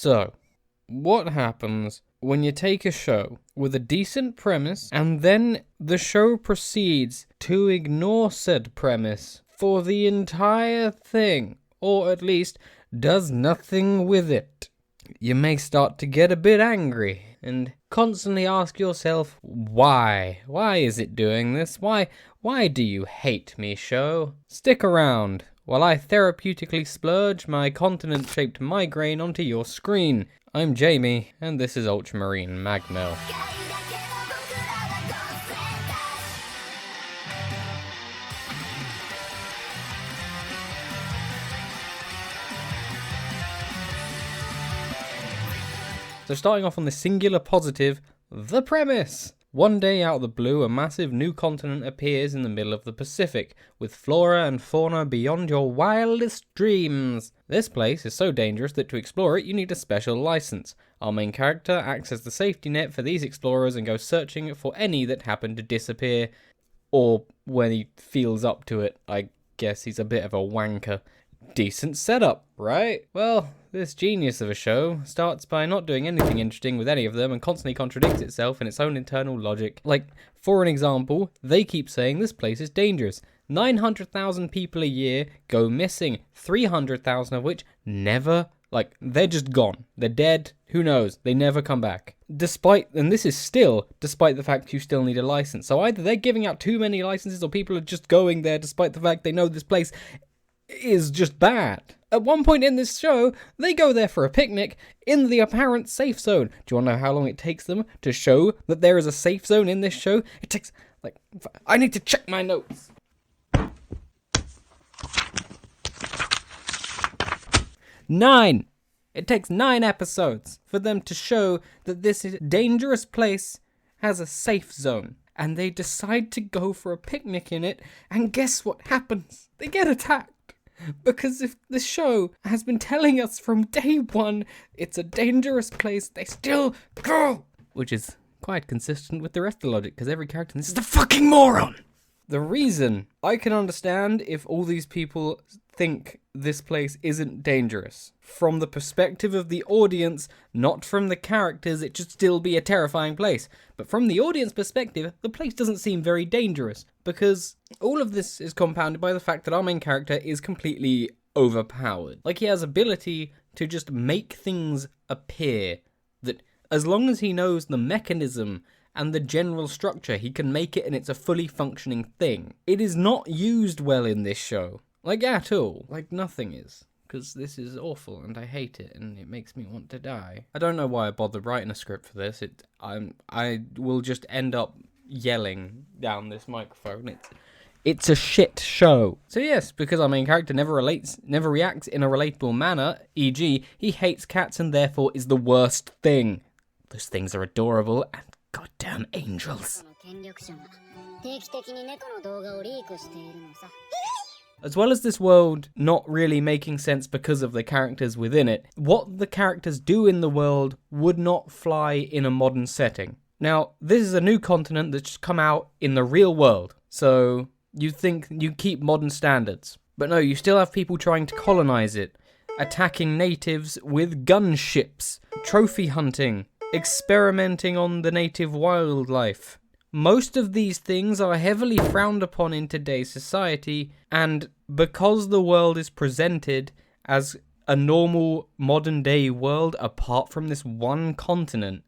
So, what happens when you take a show with a decent premise and then the show proceeds to ignore said premise for the entire thing, or at least does nothing with it? You may start to get a bit angry and constantly ask yourself, why? Why is it doing this? Why do you hate me, show? Stick around while I therapeutically splurge my continent-shaped migraine onto your screen. I'm Jamie, and this is Ultramarine Magmell. So starting off on the singular positive, the premise. One day out of the blue, a massive new continent appears in the middle of the Pacific, with flora and fauna beyond your wildest dreams. This place is so dangerous that to explore it, you need a special license. Our main character acts as the safety net for these explorers and goes searching for any that happen to disappear. Or when he feels up to it, I guess he's a bit of a wanker. Decent setup, right? Well, this genius of a show starts by not doing anything interesting with any of them and constantly contradicts itself in its own internal logic. Like, for an example, they keep saying this place is dangerous. 900,000 people a year go missing, 300,000 of which never, they're just gone. They're dead, who knows, they never come back. Despite the fact you still need a license. So either they're giving out too many licenses or people are just going there despite the fact they know this place is just bad. At one point in this show, they go there for a picnic in the apparent safe zone. Do you want to know how long it takes them to show that there is a safe zone in this show? It takes, I need to check my notes. 9. It takes 9 episodes for them to show that this dangerous place has a safe zone. And they decide to go for a picnic in it, and guess what happens? They get attacked. Because if the show has been telling us from day one it's a dangerous place, they still go! Which is quite consistent with the rest of the logic, because every character in this is a fucking moron! The reason I can understand if all these people think this place isn't dangerous. From the perspective of the audience, not from the characters, it should still be a terrifying place. But from the audience perspective, the place doesn't seem very dangerous. Because all of this is compounded by the fact that our main character is completely overpowered. Like, he has ability to just make things appear. That as long as he knows the mechanism and the general structure, he can make it and it's a fully functioning thing. It is not used well in this show. At all. Nothing is. Because this is awful and I hate it and it makes me want to die. I don't know why I bothered writing a script for this. I will just end up yelling down this microphone. It's a shit show. So yes, because our main character never reacts in a relatable manner, e.g., he hates cats and therefore is the worst thing. Those things are adorable and goddamn angels. As well as this world not really making sense because of the characters within it, what the characters do in the world would not fly in a modern setting. Now, this is a new continent that's just come out in the real world, so you think you keep modern standards. But no, you still have people trying to colonize it, attacking natives with gunships, trophy hunting, experimenting on the native wildlife. Most of these things are heavily frowned upon in today's society, and because the world is presented as a normal modern-day world apart from this one continent,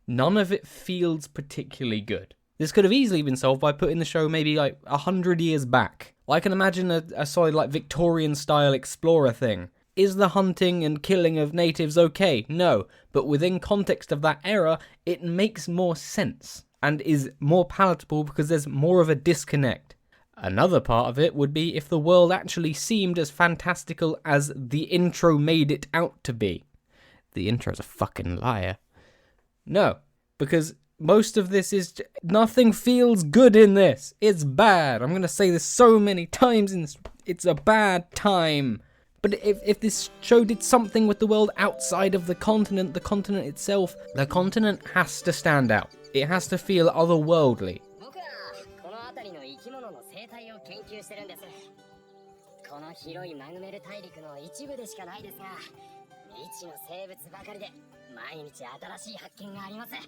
none of it feels particularly good. This could have easily been solved by putting the show maybe 100 years back. I can imagine a solid Victorian-style explorer thing. Is the hunting and killing of natives okay? No, but within context of that era, it makes more sense. And is more palatable because there's more of a disconnect. Another part of it would be if the world actually seemed as fantastical as the intro made it out to be. The intro's a fucking liar. No, because most of this is... nothing feels good in this. It's bad. I'm going to say this so many times. It's a bad time. But if this show did something with the world outside of the continent itself, the continent has to stand out. It has to feel otherworldly.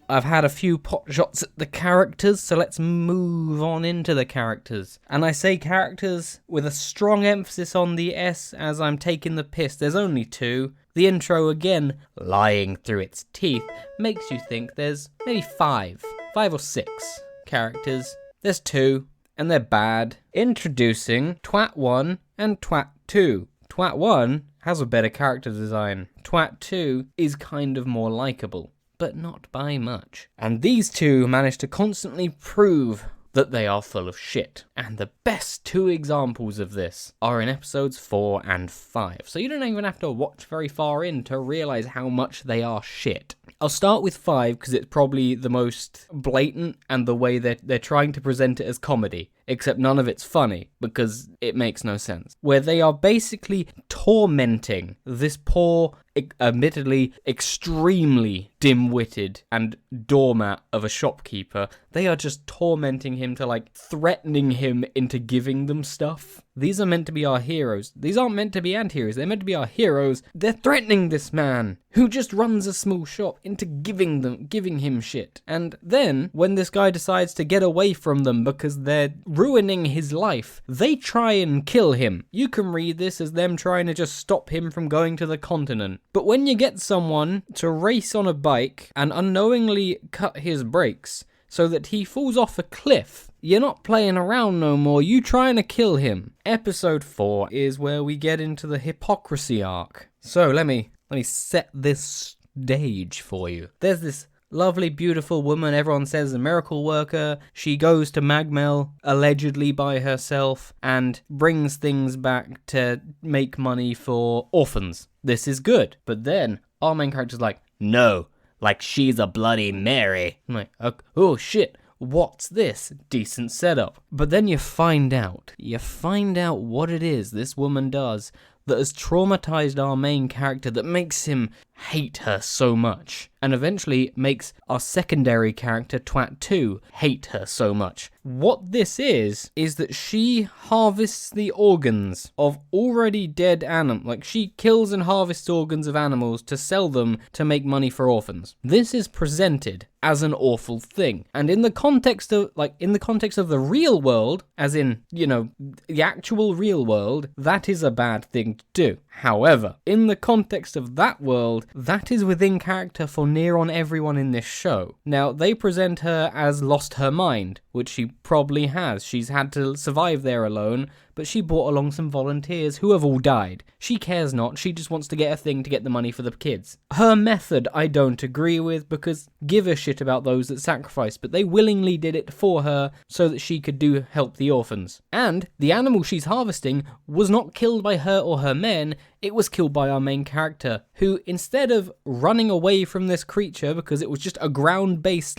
I've had a few pot shots at the characters, so let's move on into the characters. And I say characters with a strong emphasis on the S, as I'm taking the piss. There's only 2. The intro, again, lying through its teeth, makes you think there's maybe 5 or 6 characters. There's 2, and they're bad. Introducing Twat 1 and Twat 2. Twat 1 has a better character design. Twat 2 is kind of more likeable, but not by much. And these two manage to constantly prove that they are full of shit. And the best 2 examples of this are in episodes 4 and 5. So you don't even have to watch very far in to realise how much they are shit. I'll start with 5 because it's probably the most blatant, and the way they're trying to present it as comedy, except none of it's funny because it makes no sense. Where they are basically tormenting this poor, admittedly extremely dim-witted and doormat of a shopkeeper. They are just tormenting him to, like, threatening him into giving them stuff. These are meant to be our heroes. These aren't meant to be anti-heroes. They're meant to be our heroes. They're threatening this man who just runs a small shop into giving him shit. And then, when this guy decides to get away from them because they're ruining his life, they try and kill him. You can read this as them trying to just stop him from going to the continent. But when you get someone to race on a bike and unknowingly cut his brakes so that he falls off a cliff, you're not playing around no more, you trying to kill him. Episode 4 is where we get into the hypocrisy arc. So let me set this stage for you. There's this lovely, beautiful woman, everyone says a miracle worker. She goes to Magmell, allegedly by herself, and brings things back to make money for orphans. This is good. But then, our main character's like, no, like she's a bloody Mary. I'm like, oh shit. What's this? Decent setup. But then you find out what it is this woman does that has traumatized our main character, that makes him hate her so much, and eventually makes our secondary character, Twat 2, hate her so much. What this is that she harvests the organs of already dead animals. Like, she kills and harvests organs of animals to sell them to make money for orphans. This is presented as an awful thing. And in the context of the real world, as in, the actual real world, that is a bad thing to do. However, in the context of that world, that is within character for near on everyone in this show. Now, they present her as lost her mind, which she probably has. She's had to survive there alone, but she brought along some volunteers who have all died. She cares not, she just wants to get a thing to get the money for the kids. Her method I don't agree with, because give a shit about those that sacrifice, but they willingly did it for her so that she could help the orphans. And the animal she's harvesting was not killed by her or her men, it was killed by our main character, who, instead of running away from this creature because it was just a ground-based,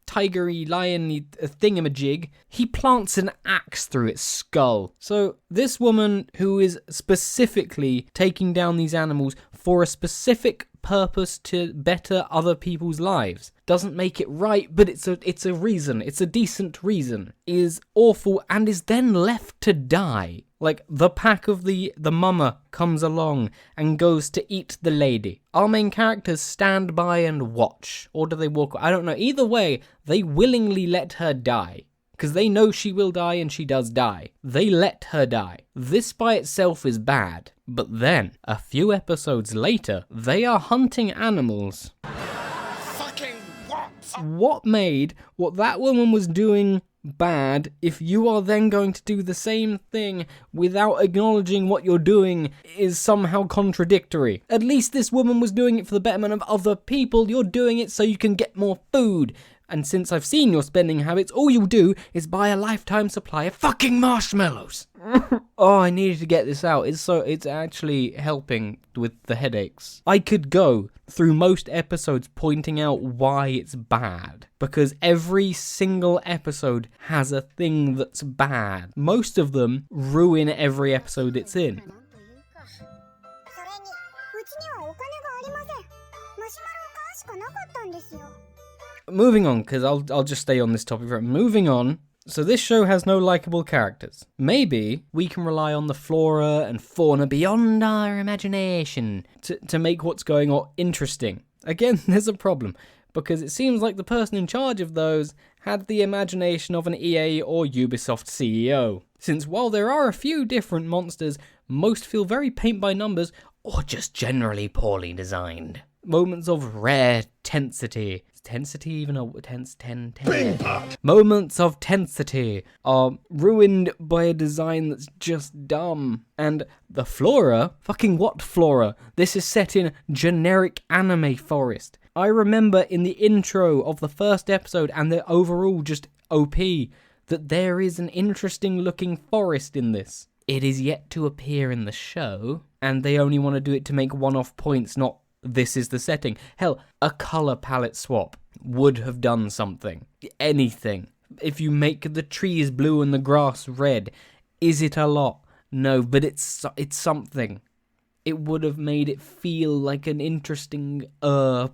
tigery, lion-y thingamajig, he plants an axe through its skull. So this woman, who is specifically taking down these animals for a specific purpose to better other people's lives, doesn't make it right, but it's a reason, it's a decent reason, is awful and is then left to die. Like, the pack of the mama comes along and goes to eat the lady. Our main characters stand by and watch. Or do they walk? I don't know. Either way, they willingly let her die. Because they know she will die, and she does die. They let her die. This by itself is bad. But then, a few episodes later, they are hunting animals. Fucking what? What made what that woman was doing bad if you are then going to do the same thing without acknowledging what you're doing is somehow contradictory? At least this woman was doing it for the betterment of other people. You're doing it so you can get more food. And since I've seen your spending habits, all you do is buy a lifetime supply of fucking marshmallows. Oh, I needed to get this out. It's actually helping with the headaches. I could go through most episodes pointing out why it's bad, because every single episode has a thing that's bad. Most of them ruin every episode it's in. Moving on, because I'll just stay on this topic. Moving on, So this show has no likable characters. Maybe we can rely on the flora and fauna beyond our imagination to make what's going on interesting. Again, there's a problem, because it seems like the person in charge of those had the imagination of an EA or Ubisoft CEO. Since while there are a few different monsters, most feel very paint by numbers or just generally poorly designed. Moments of rare tensity. Is tensity even a Moments of tensity are ruined by a design that's just dumb. And the flora? Fucking what flora? This is set in generic anime forest. I remember in the intro of the first episode and the overall just OP that there is an interesting looking forest in this. It is yet to appear in the show, and they only want to do it to make one-off points, not this is the setting. Hell, a colour palette swap would have done something. Anything. If you make the trees blue and the grass red, is it a lot? No, but it's something. It would have made it feel like an interesting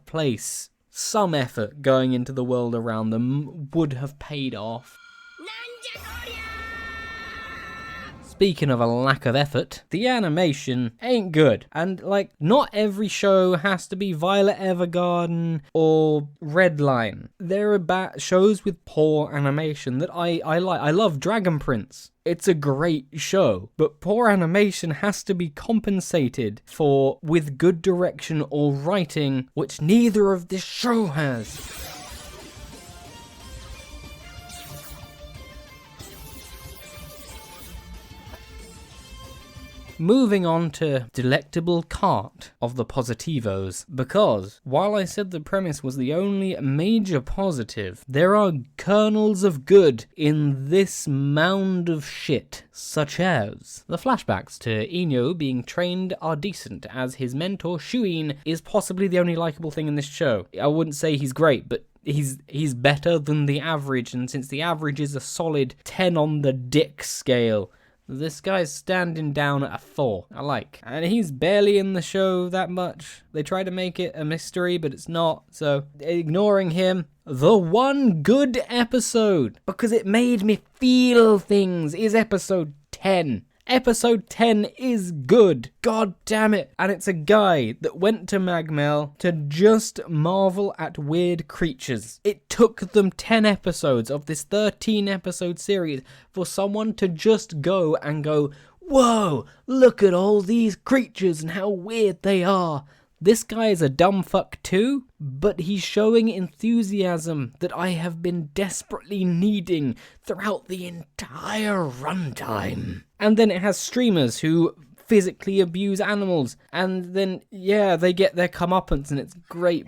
place. Some effort going into the world around them would have paid off. Speaking of a lack of effort, the animation ain't good. And, not every show has to be Violet Evergarden or Redline. There are shows with poor animation that I like. I love Dragon Prince. It's a great show, but poor animation has to be compensated for with good direction or writing, which neither of this show has. Moving on to delectable cart of the positivos, because while I said the premise was the only major positive, there are kernels of good in this mound of shit, such as the flashbacks to Inyo being trained are decent, as his mentor Shuin is possibly the only likable thing in this show. I wouldn't say he's great, but he's better than the average, and since the average is a solid 10 on the dick scale, this guy's standing down at a 4. I like. And he's barely in the show that much. They try to make it a mystery, but it's not. So, ignoring him, the one good episode, because it made me feel things, is episode 10. Episode 10 is good. God damn it. And it's a guy that went to Magmell to just marvel at weird creatures. It took them 10 episodes of this 13 episode series for someone to just go and go, whoa, look at all these creatures and how weird they are. This guy is a dumb fuck too, but he's showing enthusiasm that I have been desperately needing throughout the entire runtime. And then it has streamers who physically abuse animals, and then, yeah, they get their comeuppance, and it's great.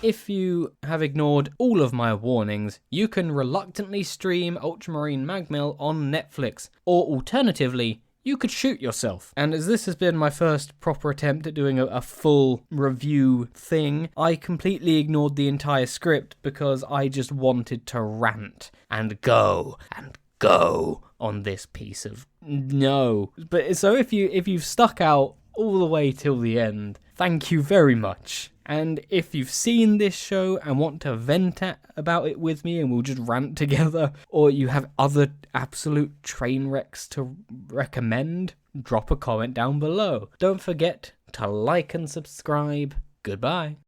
If you have ignored all of my warnings, you can reluctantly stream Ultramarine Magmell on Netflix, or alternatively, you could shoot yourself. And as this has been my first proper attempt at doing a full review thing, I completely ignored the entire script because I just wanted to rant and go on this piece of no. But so if you've stuck out all the way till the end, thank you very much. And if you've seen this show and want to vent about it with me and we'll just rant together, or you have other absolute train wrecks to recommend, drop a comment down below. Don't forget to like and subscribe. Goodbye.